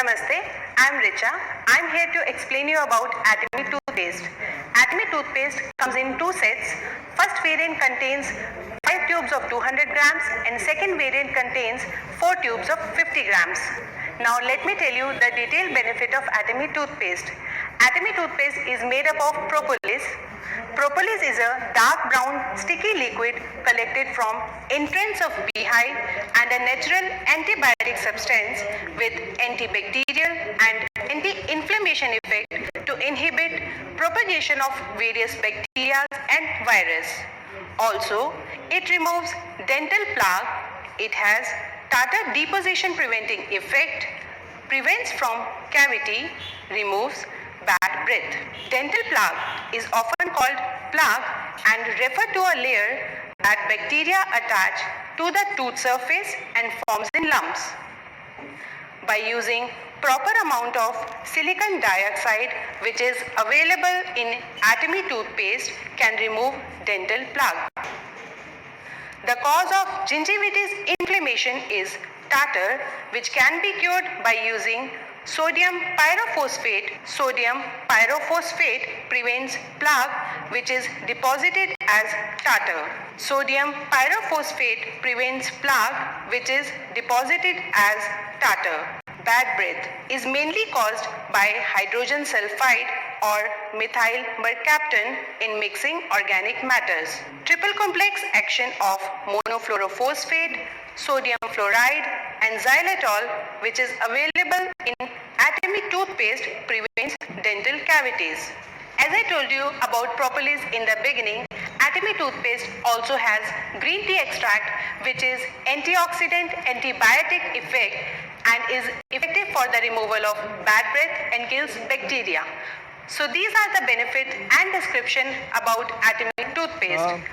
Namaste, I am Richa. I am here to explain you about Atomy toothpaste. Atomy toothpaste comes in two sets. First variant contains 5 tubes of 200 grams and second variant contains 4 tubes of 50 grams. Now let me tell you the detailed benefit of Atomy toothpaste. Atomy toothpaste is made up of propolis. Propolis is a dark brown sticky liquid collected from entrails of beehive and a natural antibiotic substance with antibacterial and anti-inflammation effect to inhibit propagation of various bacteria and virus. Also, it removes dental plaque. It has tartar deposition preventing effect, prevents from cavity, removes bad breath. Dental plaque is often called plaque and referred to a layer that bacteria attach to the tooth surface and forms in lumps. By using proper amount of silicon dioxide which is available in Atomy toothpaste can remove dental plaque. The cause of gingivitis inflammation is tartar, which can be cured by using sodium pyrophosphate. Sodium pyrophosphate prevents plaque which is deposited as tartar. Sodium pyrophosphate prevents plaque which is deposited as tartar. Bad breath is mainly caused by hydrogen sulfide or methyl mercaptan in mixing organic matters. Triple complex action of monofluorophosphate, sodium fluoride and xylitol, which is available in Atomy toothpaste, prevents dental cavities. As I told you about propolis in the beginning, Atomy toothpaste also has green tea extract which is antioxidant antibiotic effect and is effective for the removal of bad breath and kills bacteria. So these are the benefit and description about Atomy toothpaste.